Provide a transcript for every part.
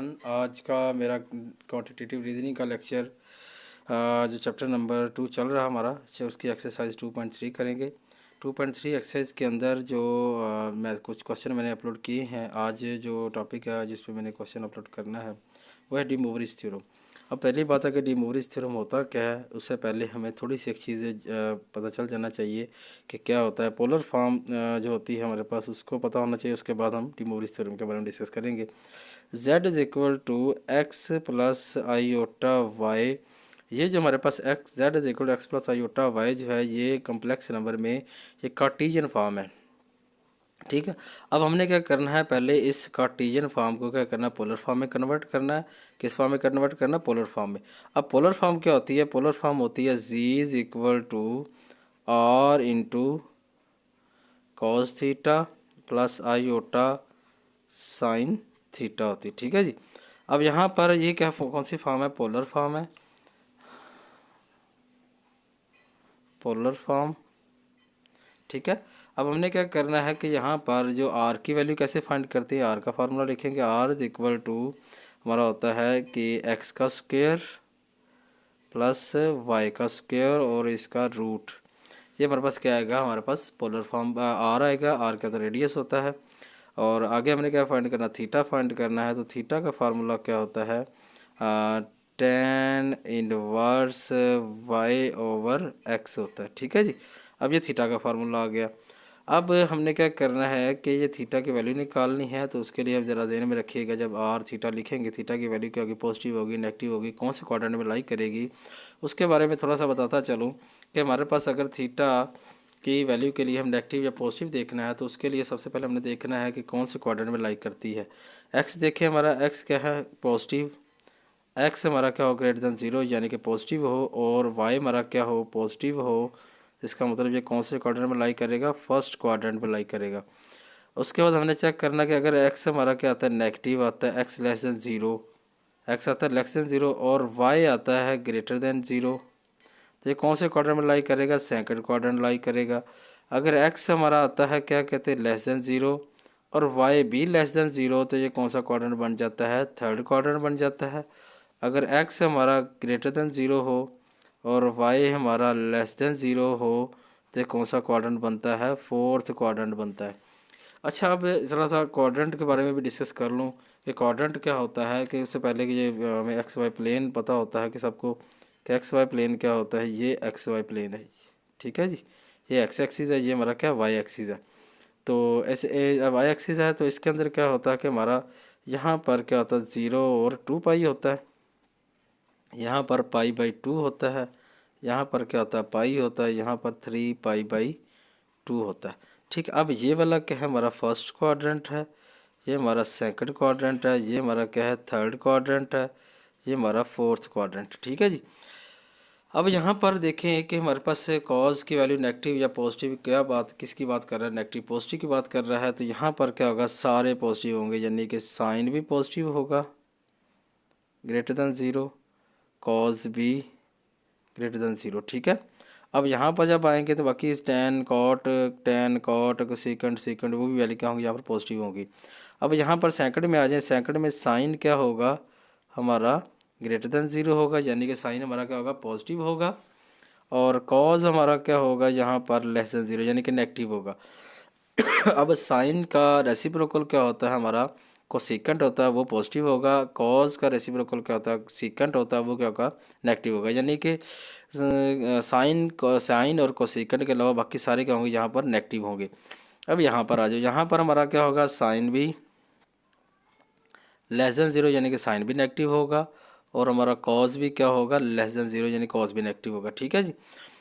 आज का मेरा क्वांटिटेटिव रीजनिंग का लेक्चर जो चैप्टर नंबर 2 चल रहा हमारा उसकी एक्सरसाइज 2.3 करेंगे। 2.3 एक्सरसाइज के अंदर जो मैं कुछ क्वेश्चन मैंने अपलोड किए हैं। आज जो टॉपिक है जिस पे मैंने क्वेश्चन अपलोड करना है वो है डी मोवरिज थ्योरम। अब पहली बात है कि डी मोवरिज थ्योरम होता क्या है, उससे पहले हमें थोड़ी सी एक चीज़ें पता चल जाना चाहिए कि क्या होता है। पोलर फॉर्म जो होती है हमारे पास उसको पता होना चाहिए, उसके बाद हम डी मोवरिज थ्योरम के बारे में डिस्कस करेंगे। z is equal to x plus iota y. ये जो हमारे पास x z is equal to x plus iota y जो है ये कम्प्लेक्स नंबर में ये कार्टेशियन फॉर्म है। ठीक है, अब हमने क्या करना है, पहले इस कार्टेशियन फॉर्म को क्या करना है, पोलर फॉर्म में कन्वर्ट करना है। किस फॉर्म में कन्वर्ट करना है? पोलर फॉर्म में। अब पोलर फॉर्म क्या होती है? पोलर फॉर्म होती है z is equal to r into cos theta plus iota sine theta होती है। ठीक है जी। अब यहाँ पर ये क्या कौन सी फॉर्म है? पोलर फॉर्म है, पोलर फॉर्म। ठीक है, अब हमने क्या करना है कि यहाँ पर जो आर की वैल्यू कैसे फाइंड करते हैं, आर का फार्मूला लिखेंगे। आर इज इक्वल टू हमारा होता है कि एक्स का स्क्वायर प्लस वाई का स्क्वायर और इसका रूट। ये हमारे पास क्या आएगा? हमारे पास पोलर फॉर्म आर आएगा। आर का तो रेडियस होता है। और आगे हमने क्या फाइंड करना? थीटा फाइंड करना है। तो थीटा का फार्मूला क्या होता है? Tan inverse y over x होता है। ठीक है जी, अब ये थीटा का फार्मूला आ गया। अब हमने क्या करना है कि ये थीटा की वैल्यू निकालनी है। तो उसके लिए आप ज़रा ध्यान में रखिएगा, जब आर थीटा लिखेंगे थीटा की वैल्यू क्या होगी? पॉजिटिव होगी, नेगेटिव होगी, कौन से क्वाड्रेंट में लाई करेगी, उसके बारे में थोड़ा सा बताता चलूँ कि हमारे पास अगर थीटा की वैल्यू के लिए हम नेगेटिव या पॉजिटिव देखना है तो उसके लिए सबसे पहले हमने देखना है कि कौन से क्वाड्रेंट में लाई करती है। एक्स देखिए, हमारा एक्स क्या है? पॉजिटिव। एक्स हमारा क्या हो? ग्रेटर देन 0 यानी कि पॉजिटिव हो, और वाई हमारा क्या हो? पॉजिटिव हो। इसका मतलब ये कौन से क्वाड्रेंट में लाई करेगा? फर्स्ट क्वाड्रेंट में लाई करेगा। उसके बाद हमने चेक करना कि अगर एक्स हमारा क्या आता है? नेगेटिव आता है, एक्स लेस देन 0, एक्स आता है लेस देन 0 और वाई आता है ग्रेटर देन 0, तो ये कौन से क्वाड्रेंट में लाई करेगा? सेकंड क्वाड्रेंट लाई करेगा। अगर एक्स हमारा आता है क्या कहते हैं? लेस देन 0 और वाई भी लेस देन 0, तो ये कौन सा क्वाड्रेंट बन जाता है? थर्ड क्वाड्रेंट बन जाता है। अगर एक्स हमारा ग्रेटर देन 0 हो और वाई हमारा लेस देन 0 हो तो ये कौन सा क्वाड्रेंट बनता है? फोर्थ क्वाड्रेंट बनता है। अच्छा, अब ज़रा सा क्वाड्रेंट के बारे में भी डिस्कस कर लूँ कि क्वाड्रेंट क्या होता है। कि इससे पहले कि ये हमें एक्स वाई प्लेन पता होता है कि सबको कि एक्स वाई प्लेन क्या होता है। ये एक्स वाई प्लेन है, ठीक है जी। ये एक्स एक्सिस है, ये हमारा क्या वाई एक्सिस है। तो ऐसे वाई एक्सिस है तो इसके अंदर क्या होता है कि हमारा यहाँ पर क्या होता है? 0 और 2 पाई होता है। यहाँ पर पाई बाई 2 होता है। यहाँ पर क्या होता है? पाई होता है। यहाँ पर 3 पाई बाई 2 होता है। ठीक, अब ये वाला क्या है? हमारा फर्स्ट क्वाड्रेंट है। ये हमारा सेकंड क्वाड्रेंट है। ये हमारा क्या है? थर्ड क्वाड्रेंट है। ये हमारा फोर्थ क्वाड्रेंट। ठीक है जी। अब यहाँ पर देखें कि हमारे पास कॉज की वैल्यू नेगेटिव या पॉजिटिव, क्या बात किसकी बात कर रहा है? नेगेटिव पॉजिटिव की बात कर रहा है। तो यहाँ पर क्या होगा? सारे पॉजिटिव होंगे, यानी कि साइन भी पॉजिटिव होगा ग्रेटर देन 0, कॉज भी ग्रेटर देन 0। ठीक है, अब यहाँ पर जब आएंगे तो बाकी टेन कॉट सेकंड सेकंड वो भी वैल्यू क्या होंगी? यहाँ पर पॉजिटिव होंगी। अब यहाँ पर सेकंड में आ जाए, सेकंड में साइन क्या होगा? हमारा ग्रेटर देन 0 होगा, यानी कि साइन हमारा क्या होगा? पॉजिटिव होगा। और कॉज हमारा क्या होगा? यहाँ पर लेस देन 0 यानी कि नेगेटिव होगा। अब साइन का रेसिप्रोकल क्या होता है? हमारा कोसेकेंट होता है, वो पॉजिटिव होगा। कॉज का रेसिप्रोकल क्या होता है? सीकेंट होता है, वो क्या होगा? नेगेटिव होगा। यानी कि साइन और कोसेकेंट के अलावा बाकी सारे क्या होंगे? यहाँ पर नेगेटिव होंगे। अब यहाँ पर आ जाओ, यहाँ पर हमारा क्या होगा? साइन भी लेस देन 0 यानी कि साइन भी नेगेटिव होगा, और हमारा कॉज भी क्या होगा? लेस देन 0 यानी कॉज भी नेगेटिव होगा। ठीक है जी।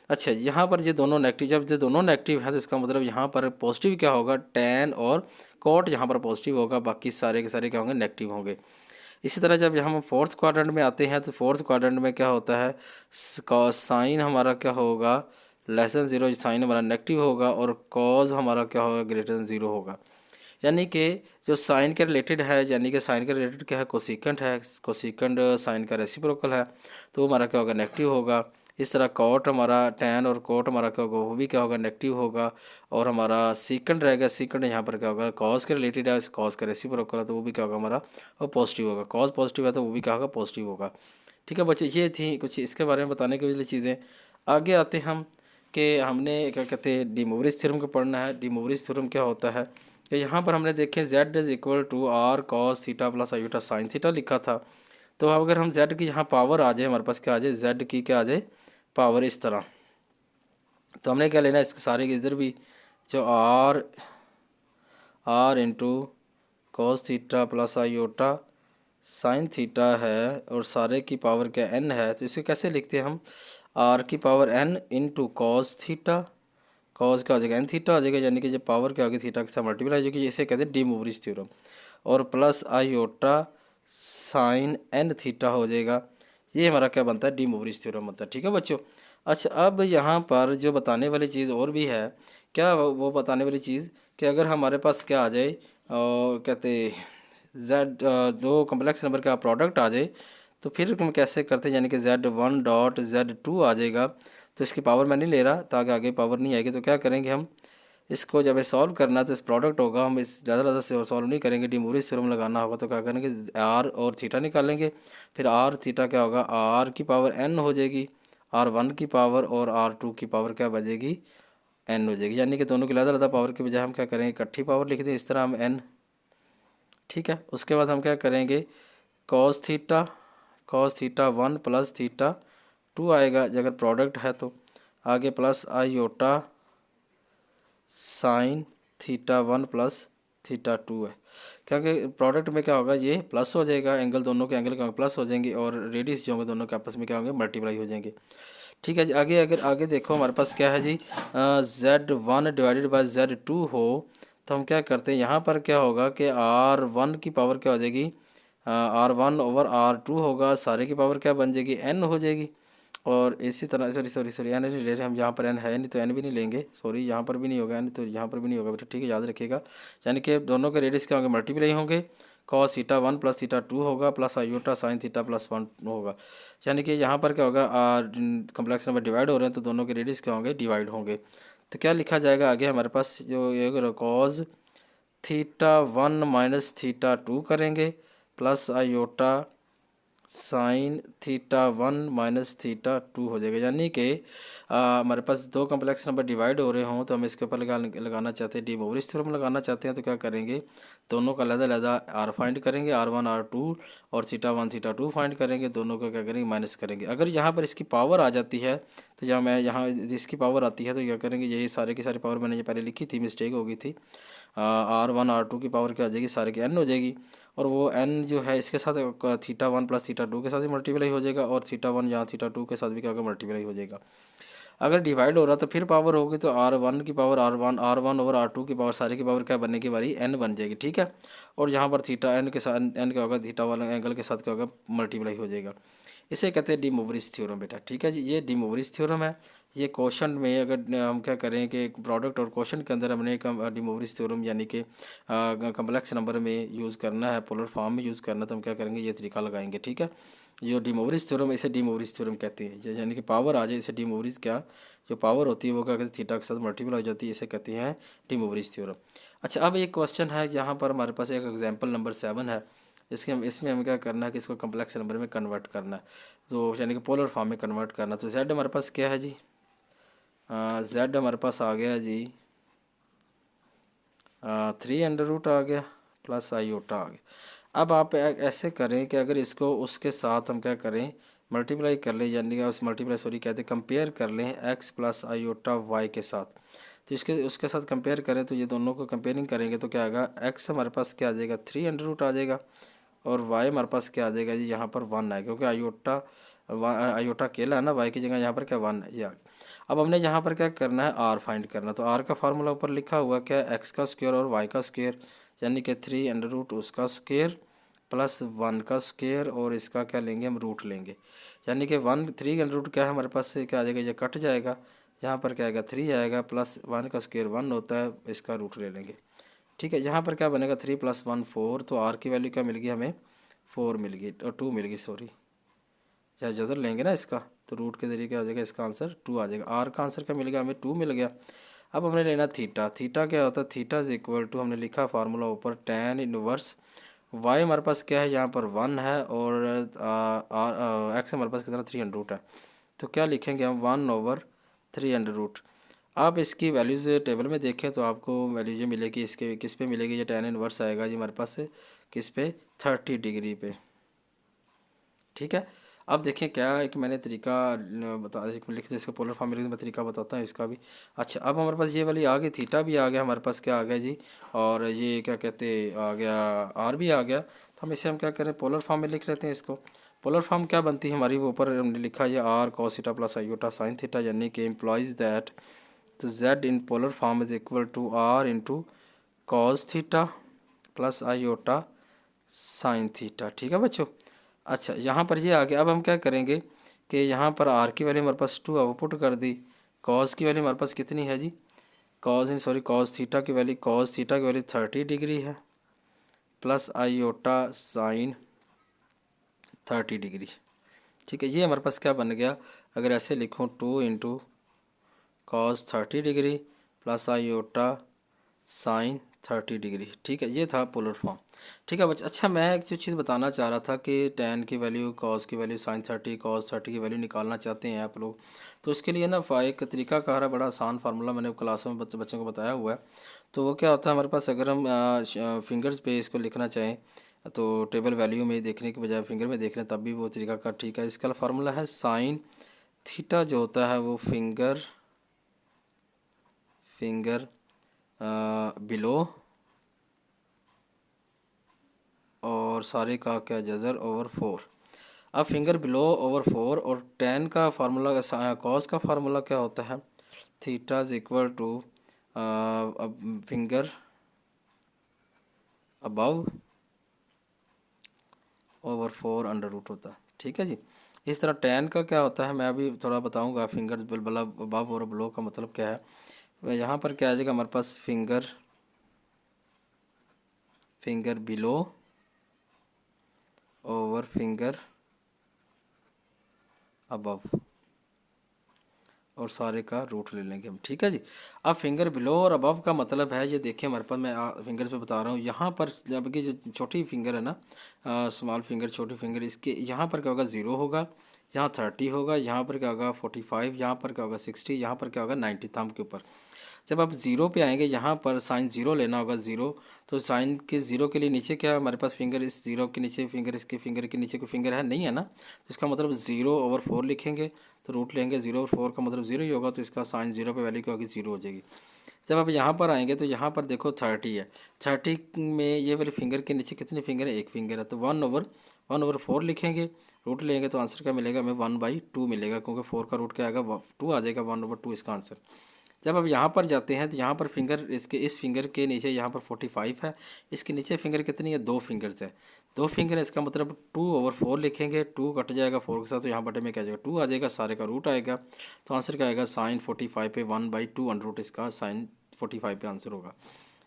अच्छा, यहाँ पर ये दोनों नेगेटिव, जब ये दोनों नेगेटिव है तो इसका मतलब यहाँ पर पॉजिटिव क्या होगा? टेन और कॉट यहाँ पर पॉजिटिव होगा, बाकी सारे के सारे क्या होंगे? नेगेटिव होंगे। इसी तरह जब हम फोर्थ क्वाड्रेंट में आते हैं तो फोर्थ क्वाड्रेंट में क्या होता है? साइन हमारा क्या होगा? लेस देन 0, साइन हमारा नेगेटिव होगा, और कॉज हमारा क्या होगा? ग्रेटर देन 0 होगा। यानी कि जो साइन के रिलेटेड है, यानी कि साइन के रिलेटेड क्या है? कोसिकेंट है। कोसिकेंट साइन का रेसिप्रोकल है, तो हमारा क्या होगा? नेगेटिव होगा। इस तरह कॉट हमारा टैन और कोट हमारा क्या होगा, वो भी क्या होगा, नेगेटिव होगा। और हमारा सीकंड रहेगा, सीकंड यहाँ पर क्या होगा, कॉज के रिलेटेड है, कॉज का रेसिप्रोकल है तो वो भी क्या होगा हमारा, वो पॉजिटिव होगा। कॉज पॉजिटिव है तो वो भी क्या होगा, पॉजिटिव होगा। ठीक है बच्चे, ये थी कुछ इसके बारे में बताने के लिए चीज़ें। आगे आते हम कि हमने क्या कहते हैं डी मोवरिज थ्योरम को पढ़ना है। डी मोवरिज थ्योरम क्या होता है कि यहाँ पर हमने देखें z is equal to r cos theta plus iota sine theta लिखा था। तो अगर हम z की यहाँ पावर आ जाए, हमारे पास क्या आ जाए, z की क्या आ जाए, पावर इस तरह, तो हमने क्या लेना है, इसके सारे के इधर भी जो r into cos theta plus iota sine theta है और सारे की पावर क्या n है, तो इसे कैसे लिखते हैं हम, r की power n into cos theta, cos का हो जाएगा n थीटा हो जाएगा, यानी कि जब पावर क्या होगी थीटा के साथ मल्टीप्लाई हो जाएगी, इसे कहते हैं डी मोवरिज थ्योरम। और plus iota sign n theta हो जाएगा, ये हमारा क्या बनता है, डी मोवरिज थ्योरम बनता है। ठीक है बच्चों। अच्छा, अब यहाँ पर जो बताने वाली चीज़ और भी है, क्या वो बताने वाली चीज़ कि अगर हमारे पास क्या आ जाए और कहते z दो कम्प्लेक्स नंबर का प्रोडक्ट आ जाए, तो फिर हम कैसे करते हैं, यानी कि z1 डॉट z2 आ जाएगा। तो इसकी पावर मैं नहीं ले रहा ताकि आगे पावर नहीं आएगी, तो क्या करेंगे हम इसको जब सॉल्व करना तो इस प्रोडक्ट होगा, हम इस ज़्यादा से सॉल्व नहीं करेंगे, डी मोवरिज थ्योरम लगाना होगा। तो क्या करेंगे, आर और थीटा निकालेंगे, फिर आर थीटा क्या होगा, आर की पावर n हो जाएगी, r1 की पावर और r2 की पावर क्या बजेगी, n हो जाएगी। यानी कि दोनों की अलग अलग पावर के बजाय हम क्या करेंगे, इकट्ठी पावर लिख दें, इस तरह हम n। ठीक है, उसके बाद हम क्या करेंगे, कॉस थीटा 1 प्लस थीटा 2 आएगा अगर प्रोडक्ट है तो, आगे plus iota sine theta 1 plus theta 2 है, क्योंकि प्रोडक्ट में क्या होगा, ये प्लस हो जाएगा, एंगल दोनों के एंगल क्या प्लस हो जाएंगे और रेडियस जो होंगे दोनों के आपस में क्या होंगे, मल्टीप्लाई हो जाएंगे। ठीक है जी, आगे अगर आगे देखो हमारे पास क्या है जी, z1 डिवाइडेड बाय z2 हो, तो हम क्या करते हैं, यहाँ पर क्या होगा कि r1 की पावर क्या हो जाएगी, r1 ओवर r2 होगा, सारे की पावर क्या बन जाएगी, n हो जाएगी। और इसी तरह सॉरी एन नहीं ले रहे हम, यहाँ पर एन है नहीं तो एन भी नहीं लेंगे, सॉरी यहाँ पर भी नहीं होगा एन, तो यहाँ पर भी नहीं होगा बेटा। ठीक है, याद रखिएगा, यानी कि दोनों के रेडियस क्या होंगे, मल्टीप्लाई होंगे, कॉस थीटा 1 प्लस थीटा 2 होगा, plus iota sine theta plus 1 होगा। यानी कि यहाँ पर क्या होगा, कम्प्लेक्स नंबर डिवाइड हो रहे हैं तो दोनों के रेडियस क्या होंगे, डिवाइड होंगे। तो क्या लिखा जाएगा आगे हमारे पास, जो ये कॉस थीटा 1 माइनस थीटा 2 करेंगे, plus iota sine theta 1 minus theta 2 हो जाएगा। यानी कि हमारे पास दो कम्प्लेक्स नंबर डिवाइड हो रहे हों तो हम इसके ऊपर लगाना चाहते हैं, डी मोवरिज थ्योरम लगाना चाहते हैं, तो क्या करेंगे, दोनों का अलग आर फाइंड करेंगे, r1 r2 और थीटा 1 थीटा 2 फाइंड करेंगे, दोनों को क्या करेंगे, माइनस करेंगे। अगर यहाँ पर इसकी पावर आ जाती है तो या मैं यहाँ इसकी पावर आती है तो क्या करेंगे, यही सारे की सारी पावर मैंने ये पहले लिखी थी, मिस्टेक हो गई थी, r1 r2 की पावर क्या आ जाएगी, सारे की n हो जाएगी, और वो n जो है इसके साथ थीटा 1 प्लस थीटा 2 के साथ भी मल्टीप्लाई हो जाएगा, और थीटा 1 यहाँ थीटा 2 के साथ भी क्या होगा, मल्टीप्लाई हो जाएगा। अगर डिवाइड हो रहा तो फिर पावर होगी, तो r1 की पावर r1 ओवर r2 की पावर, सारे की पावर क्या बनने की बारी, n बन जाएगी। ठीक है, और यहाँ पर थीटा n के साथ n क्या होगा, थीटा वाला एंगल के साथ क्या होगा, मल्टीप्लाई हो जाएगा। इसे कहते हैं डी मोवरिज थ्योरम बेटा। ठीक है जी, ये डी मोवरिज थ्योरम है। ये क्वेश्चन में अगर हम क्या करें कि प्रोडक्ट और क्वेश्चन के अंदर हमने डी मोवरिज थ्योरम यानी कि कम्प्लेक्स नंबर में यूज़ करना है, पोलर फॉर्म में यूज़ करना, तो हम क्या करेंगे, ये तरीका लगाएंगे। ठीक है, जो डी मोवरिज थ्योरम, इसे डी मोवरिज थ्योरम कहते हैं, यानी कि पावर आ जाए, इसे डी मोवरिज क्या, जो पावर होती है वो क्या कहते हैं, थीटा के साथ मल्टीप्लाई हो जाती है, इसे कहते हैं डी मोवरिज थ्योरम। अच्छा, अब एक क्वेश्चन है, यहाँ पर हमारे पास एक एग्जाम्पल नंबर 7 है, इसमें हमें क्या करना है कि इसको कम्प्लेक्स नंबर में कन्वर्ट करना है, तो यानी कि पोलर फॉर्म में कन्वर्ट करना। तो z हमारे पास क्या है जी, z हमारे पास आ गया जी 3 अंडर रूट आ गया, प्लस आयोटा आ गया। अब आप ऐसे करें कि अगर इसको उसके साथ हम क्या करें, मल्टीप्लाई कर लें, यानी कि उस मल्टीप्लाई सॉरी कहते हैं कंपेयर कर लें x प्लस आयोटा y के साथ। तो इसके उसके साथ कंपेयर करें तो ये दोनों को कंपेयरिंग करेंगे तो क्या आएगा, x हमारे पास क्या आ जाएगा, 3 अंडर रूट आ जाएगा, और y हमारे पास क्या आ जाएगा जी, यहाँ पर 1 आएगा, क्योंकि आयोटा अकेला है ना, y की जगह यहाँ पर क्या 1 है, ये आ गया। अब हमने यहाँ पर क्या करना है, r फाइंड करना, तो r का फार्मूला ऊपर लिखा हुआ क्या है, x का स्क्वायर और y का स्क्वायर, यानी कि 3 अंडर रूट उसका स्क्वायर प्लस 1 का स्क्वायर, और इसका क्या लेंगे, हम रूट लेंगे, यानी कि 3 अंडर रूट क्या है हमारे पास से क्या आ जाएगा, ये कट जाएगा, यहाँ पर क्या आएगा 3 आएगा, प्लस 1 का स्क्वायर 1 होता है, इसका रूट ले लेंगे। ठीक है, यहाँ पर क्या बनेगा, 3 + 1 4, तो r की वैल्यू क्या मिल गई हमें, 4 मिल गई और 2 मिल गई, सॉरी या जदर लेंगे ना इसका, तो रूट के ज़रिए क्या हो जाएगा, इसका आंसर 2 आ जाएगा। आर का आंसर क्या मिल गया, हमें 2 मिल गया। अब हमने लेना थीटा। थीटा क्या होता है, थीटा इज इक्वल टू, हमने लिखा फार्मूला ऊपर, tan इनवर्स वाई हमारे पास क्या है, यहाँ पर 1 है, और एक्स हमारे पास कितना 300 है, तो क्या लिखेंगे हम 1/300। आप इसकी वैल्यूज़ टेबल में देखें तो आपको वैल्यू ये मिलेगी, इसके किस पे मिलेगी, ये tan इनवर्स आएगा जी हमारे पास किस पे, 30 डिग्री पे। ठीक है। अब देखें क्या है कि मैंने तरीका बता लिख दिया, इसका पोलर फॉर्म में मैं तरीका बताता हूँ इसका भी। अच्छा, अब हमारे पास ये वाली आ गई, थीटा भी आ गया हमारे पास, क्या आ गया जी, और ये क्या कहते आ गया, आर भी आ गया। तो हम इसे हम क्या करें, पोलर फॉर्म में लिख लेते हैं इसको। पोलर फॉर्म क्या बनती है हमारी, वो ऊपर हमने लिखा है r cos theta plus iota sine theta, यानी कि इम्प्लॉइज दैट तो z in polar form is equal to r into cos theta plus iota sine theta. ठीक है बच्चों। अच्छा, यहाँ पर ये आ गया। अब हम क्या करेंगे कि यहाँ पर r की वैल्यू हमारे पास 2 आउटपुट कर दी, कॉस की वैल्यू हमारे पास कितनी है जी, कॉस थीटा की वैल्यू, कॉस थीटा की वैल्यू 30 डिग्री है, प्लस आयोटा साइन 30 डिग्री। ठीक है, ये हमारे पास क्या बन गया, अगर ऐसे लिखूँ 2 into cos 30 degree plus iota sign 30 degree. ठीक है, ये था पोलर फॉर्म। ठीक है बच्चा। अच्छा, मैं एक जो चीज़ बताना चाह रहा था कि tan की वैल्यू, cos की वैल्यू, sin 30, cos 30 की वैल्यू निकालना चाहते हैं आप लोग, तो इसके लिए ना एक तरीका कार है, बड़ा आसान फार्मूला मैंने क्लासों में बच्चों को बताया हुआ है। तो वो क्या होता है हमारे पास, अगर हम फिंगर्स पे इसको लिखना चाहें तो टेबल वैल्यू में देखने के बजाय फिंगर में देख रहे हैं तब भी वो तरीका कार ठीक है। इसका फार्मूला है साइन थीटा जो होता है वो फिंगर बिलो और सारे का क्या जज़र ओवर 4। अब फिंगर बिलो ओवर 4 और tan का फार्मूला, कॉस का फार्मूला क्या होता है, theta is equal to finger above over 4 under root होता है। ठीक है जी। इस तरह tan का क्या होता है मैं अभी थोड़ा बताऊंगा, फिंगर अबव और बिलो का मतलब क्या है। यहाँ पर क्या आ जाएगा हमारे पास, finger below over finger above और सारे का रूट ले लेंगे हम। ठीक है जी। अब फिंगर बिलो और अबव का मतलब है, ये देखिए हमारे पास, मैं फिंगर्स पे बता रहा हूँ। यहाँ पर जब कि जो छोटी फिंगर है ना, स्मॉल फिंगर, छोटी फिंगर, इसके यहाँ पर क्या होगा 0 होगा, यहाँ 30 होगा, यहाँ पर क्या होगा 45, यहाँ पर क्या होगा 60, यहाँ पर क्या होगा 90 थंब के ऊपर। जब आप ज़ीरो पे आएंगे, यहाँ पर साइन ज़ीरो लेना होगा, ज़ीरो, तो साइन के ज़ीरो के लिए नीचे क्या है हमारे पास, फिंगर, इस ज़ीरो के नीचे फिंगर, इसके फिंगर के नीचे कोई फिंगर है नहीं है ना, तो इसका मतलब 0/4 लिखेंगे, तो रूट लेंगे, 0/4 का मतलब 0 ही होगा, तो इसका साइन ज़ीरो पे वैल्यू क्या होगी, 0 हो जाएगी। जब आप यहाँ पर आएंगे तो यहाँ पर देखो 30 है, 30 में ये वाले फिंगर के नीचे कितने फिंगर है, एक फिंगर है, तो 1/4 लिखेंगे, रूट लेंगे तो आंसर क्या मिलेगा हमें, 1/2 मिलेगा, क्योंकि 4 का रूट क्या आएगा, 2 आ जाएगा, 1/2 इसका आंसर। जब अब यहाँ पर जाते हैं तो यहाँ पर फिंगर, इसके इस फिंगर के नीचे यहाँ पर 45 है, इसके नीचे फिंगर कितनी है, 2 फिंगर्स है, 2 फिंगर है, इसका मतलब 2/4 लिखेंगे, 2 कट जाएगा 4 के साथ, तो यहाँ बटे में क्या जाएगा 2 आ जाएगा, सारे का रूट आएगा, तो आंसर क्या आएगा, साइन 45 पे 1/2 अंडर रूट, इसका साइन 45 पे आंसर होगा।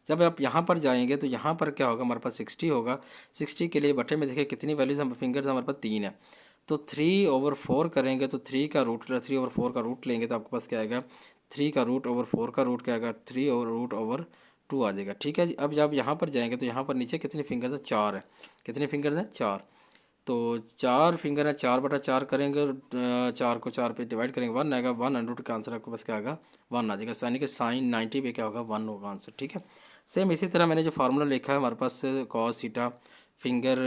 जब आप यहाँ पर जाएंगे तो यहाँ पर क्या होगा हमारे पास 60 होगा, 60 के लिए बटे में देखिए कितनी वैल्यूज हम फिंगर्स हमारे पास 3 है, तो 3/4 करेंगे तो 3/4 का रूट लेंगे तो आपके पास क्या आएगा, 3/4 का रूट क्या आएगा, 3/2 आ जाएगा। ठीक है जी। अब जब यहाँ पर जाएंगे तो यहाँ पर नीचे कितने फिंगर्स है, 4 है, कितने फिंगर्स हैं 4, तो 4 फिंगर है, 4/4 करेंगे और 4 को 4 पे डिवाइड करेंगे 1 आएगा, 1 का आंसर आपके पास क्या आएगा 1 आ जाएगा, यानी कि साइन 90 पे क्या होगा 1 होगा आंसर। ठीक है। सेम इसी तरह मैंने जो फार्मूला लिखा है हमारे पास, कॉस थीटा फिंगर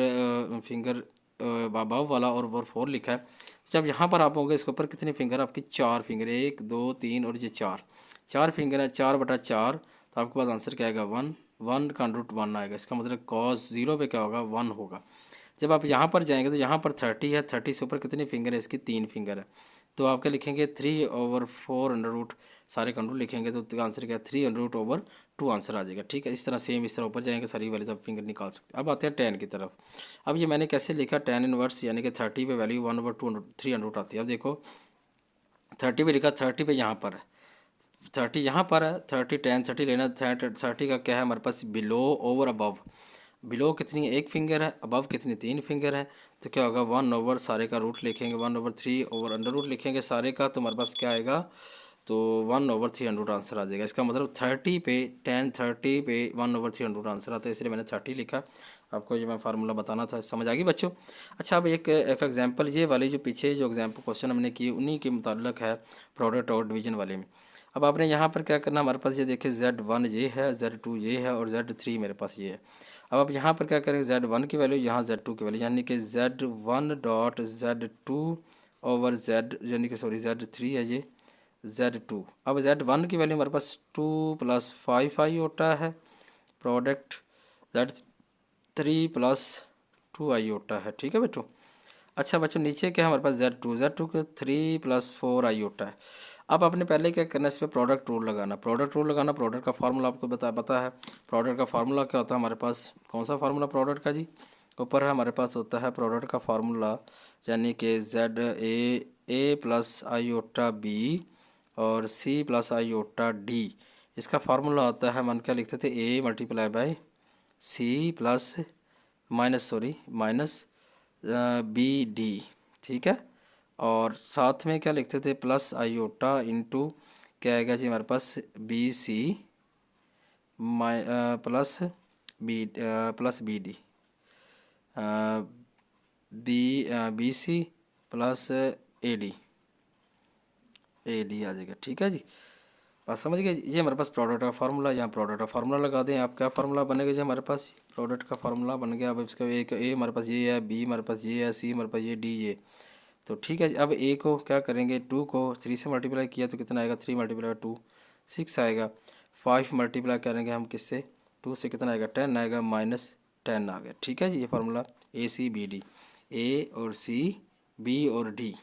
अबव वाला और 4 लिखा है, जब यहाँ पर आप होंगे इसके ऊपर कितने फिंगर, आपकी 4 फिंगर, 1 2 3 और ये 4 फिंगर है, 4/4, तो आपके पास आंसर क्या आएगा 1 का रूट 1 आएगा, इसका मतलब कॉस 0 पे क्या होगा 1 होगा। जब आप यहाँ पर जाएंगे तो यहाँ पर 30 है, 30 से ऊपर कितनी फिंगर है, इसकी 3 फिंगर है, तो आप क्या लिखेंगे 3/4 अंडर रूट, सारे का रूट लिखेंगे तो आंसर क्या है 3/2 आंसर आ जाएगा। ठीक है। इस तरह सेम इस तरह ऊपर जाएंगे सारी वैल्यूज आप फिंगर निकाल सकते हैं। अब आते हैं tan की तरफ। अब ये मैंने कैसे लिखा, tan इनवर्स यानी कि 30 पे वैल्यू 1/2 300 आती है। अब देखो 30 पे लिखा, 30 पे यहाँ पर है, 30 यहाँ पर है, 30 tan 30 लेना, 30 का क्या है हमारे पास, बिलो ओवर अबव, बिलो कितनी एक फिंगर है, अबव कितनी 3 फिंगर है, तो क्या होगा 1/, सारे का रूट लिखेंगे 1/3 ओवर अंडर रूट लिखेंगे सारे का, तो हमारे पास क्या आएगा, तो 1/300 आंसर आ जाएगा। इसका मतलब 30 पे 10 30 पे 1/300 आंसर आता है, इसलिए मैंने 30 लिखा। आपको ये मैं फार्मूला बताना था, समझ आ गई बच्चों। अच्छा अब एक एक एग्जांपल, ये वाली जो पीछे जो एग्जांपल क्वेश्चन हमने किए उन्हीं के मुताबिक है प्रोडक्ट और डिवीजन वाले में। अब आपने यहाँ पर क्या करना, हमारे पास ये देखिए Z1 ये है, Z2 ये है और Z3 मेरे पास ये है। अब आप यहाँ पर क्या करेंगे, Z1 की वैल्यू यहाँ Z2 की वैल्यू, यानी कि Z1 dot Z2 over Z, यानी कि सॉरी Z3 है ये Z2। अब Z1 की वैल्यू हमारे पास 2 + 5 आयोटा है, प्रोडक्ट Z3 + 2 आयोटा है, ठीक है बच्चों। अच्छा बच्चों नीचे क्या है हमारे पास Z2 के 3 + 4 आयोटा है। अब आपने पहले क्या करना है, इस पर प्रोडक्ट रूल लगाना, प्रोडक्ट का फार्मूला आपको पता है। प्रोडक्ट का फार्मूला क्या होता है हमारे पास, कौन सा फार्मूला प्रोडक्ट का जी, ऊपर है हमारे पास होता है प्रोडक्ट का फार्मूला, यानी कि A + आयोटा B और C + आयोटा D। इसका फार्मूला होता है, मन क्या लिखते थे, A × C plus minus BD, ठीक है। और साथ में क्या लिखते थे, प्लस आयोटा इंटू क्या आएगा जी हमारे पास BC plus BD, BC plus AD आ जाएगा, ठीक है जी। बात समझ गए, ये हमारे पास प्रोडक्ट का फार्मूला, यहाँ प्रोडक्ट का फार्मूला लगा दें। आप क्या फार्मूला बनेगा जी हमारे पास, प्रोडक्ट का फार्मूला बन गया। अब इसका एक ए हमारे पास ये है, बी हमारे पास ये है, सी हमारे पास ये, डी ये, तो ठीक है जी। अब ए को क्या करेंगे, 2 को 3 से मल्टीप्लाई किया तो कितना आएगा, 3 × 2 6 आएगा। 5 मल्टीप्लाई करेंगे हम किससे, 2 से कितना आएगा, 10 आएगा, -10 आ गया, ठीक है जी। ये फार्मूला ACBD, ए और सी बी और डी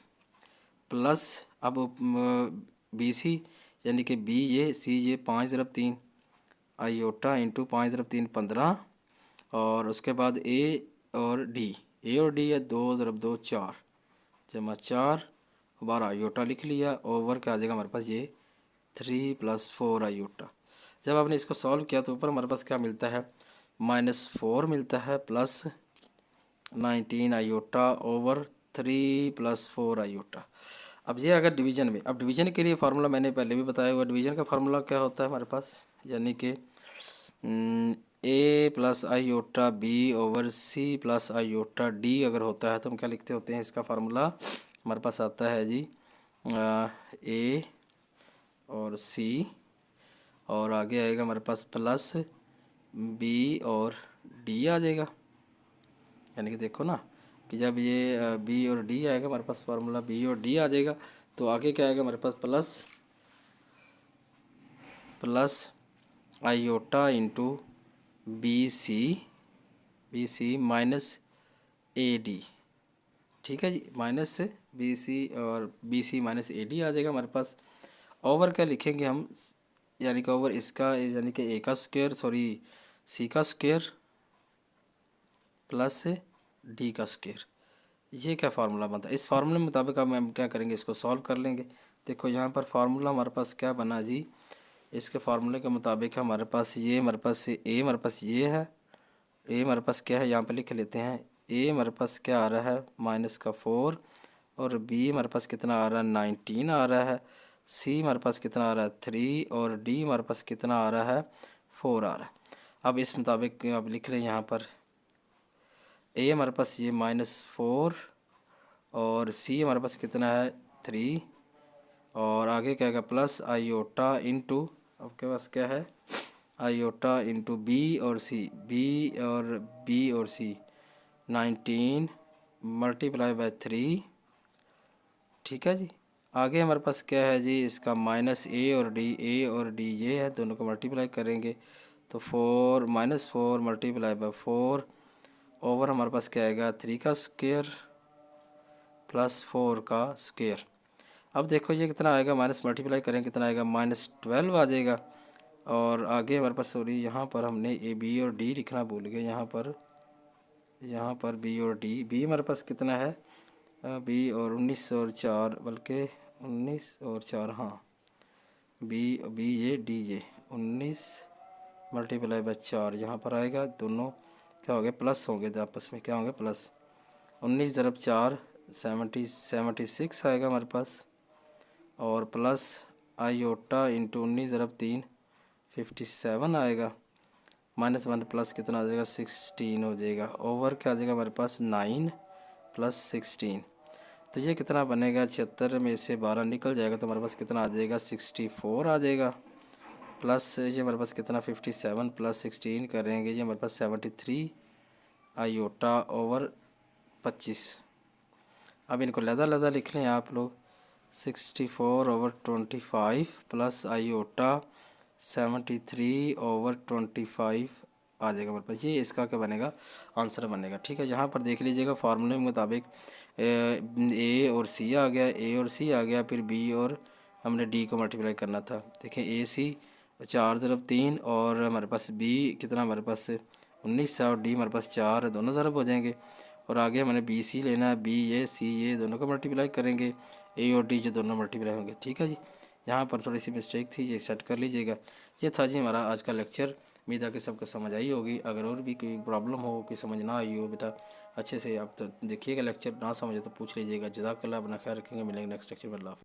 प्लस अब BC यानी कि बी ये, सी ये, 5 × 3 आयोटा इंटू 5 × 3 15, और उसके बाद ए और डी है 2 × 2 4 जमा 4 12 आयोटा लिख लिया, ओवर क्या आ जाएगा हमारे पास ये 3 + 4 आयोटा। जब आपने इसको सॉल्व किया तो ऊपर हमारे पास क्या मिलता है, -4 मिलता है प्लस 19 आयोटा ओवर 3 + 4 आयोटा। अब ये अगर डिवीजन में, अब डिवीजन के लिए फार्मूला मैंने पहले भी बताया हुआ, डिवीजन का फार्मूला क्या होता है हमारे पास, यानी कि A + iota B over C + iota D अगर होता है तो हम क्या लिखते होते हैं, इसका फार्मूला हमारे पास आता है जी A और C और आगे आएगा हमारे पास प्लस B और D आ जाएगा। यानी कि देखो ना कि जब ये B और D आएगा हमारे पास, फार्मूला B और D आ जाएगा, तो आगे क्या आएगा हमारे पास, plus iota into BC minus AD, ठीक है जी, -BC और BC माइनस AD आ जाएगा हमारे पास। ओवर क्या लिखेंगे हम, यानी कि ओवर इसका यानी कि A का स्क्वायर, सॉरी C का स्क्वायर प्लस D का स्क्वायर, ये क्या फार्मूला बनता है। इस फार्मूले के मुताबिक अब हम क्या करेंगे, इसको सॉल्व कर लेंगे। देखो यहाँ पर फार्मूला हमारे पास क्या बना जी, इसके फार्मूले के मुताबिक हमारे पास ये, हमारे पास ए हमारे पास ये है, ए हमारे पास क्या है यहाँ पे लिख लेते हैं, ए हमारे पास क्या आ रहा है -4, और बी हमारे पास कितना आ रहा है 19 आ रहा है, सी हमारे पास कितना आ रहा है 3, और डी हमारे पास कितना आ रहा है 4 आ रहा है। अब इस मुताबिक आप लिख लें यहाँ पर, ए हमारे पास ये -4 और सी हमारे पास कितना है 3, और आगे क्या आएगा प्लस आयोटा इंटू, आपके पास क्या है आयोटा इंटू बी और सी 19 × 3, ठीक है जी। आगे हमारे पास क्या है जी, इसका -A और डी ये है, दोनों को मल्टीप्लाई करेंगे तो 4 × 4 ओवर हमारे पास क्या आएगा 3 का स्क्वायर प्लस 4 का स्क्वायर। अब देखो ये कितना आएगा, माइनस मल्टीप्लाई करें कितना आएगा, -12 आ जाएगा। और आगे हमारे पास, सॉरी यहाँ पर हमने ए बी और डी लिखना भूल गए, यहाँ पर बी और डी, बी हमारे पास कितना है बी और 19 और 4, बल्कि 19 और 4, हाँ बी ये डी ये 19 × 4 यहाँ पर आएगा, दोनों क्या हो गया, प्लस होंगे तो आपस में क्या होंगे, प्लस 19 ज़रब 4 76 आएगा हमारे पास, और प्लस आयोटा इंटू 19 ज़रब 3 57 आएगा, -1 प्लस कितना आ जाएगा 16 हो जाएगा, ओवर क्या आ जाएगा हमारे पास 9 प्लस 16। तो ये कितना बनेगा, 76 में से 12 निकल जाएगा तो हमारे पास कितना आ जाएगा 64 आ जाएगा, प्लस ये हमारे पास कितना 57 प्लस 16 करेंगे, ये हमारे पास 73 आयोटा ओवर 25। अब इनको लदा लिख लें आप लोग, 64 ओवर 25 प्लस आयोटा 73 ओवर 25 आ जाएगा हमारे पास। ये इसका क्या बनेगा, आंसर बनेगा। ठीक है, यहाँ पर देख लीजिएगा फार्मूले के मुताबिक ए और सी आ गया, ए और सी आ गया, फिर बी और हमने डी को मल्टीप्लाई करना था। देखें ए सी 4 ज़रब 3 और हमारे पास बी कितना हमारे पास 19 और डी हमारे पास 4 दोनों ज़रब हो जाएंगे। और आगे हमने बी सी लेना है, बी ए सी ए दोनों को मल्टीप्लाई करेंगे, ए और डी जो दोनों मल्टीप्लाई होंगे। ठीक है जी, यहाँ पर थोड़ी सी मिस्टेक थी, ये सेट कर लीजिएगा। ये था जी हमारा आज का लेक्चर, उम्मीद है कि सबको समझ आई होगी। अगर और भी कोई प्रॉब्लम हो, कि समझ ना आई हो बेटा, अच्छे से आप तो देखिएगा लेक्चर, ना समझे तो पूछ लीजिएगा। जज़ाकल्लाह, अपना ख्याल रखेंगे, मिलेंगे नेक्स्ट लेक्चर में। अल्लाह हाफ़िज़।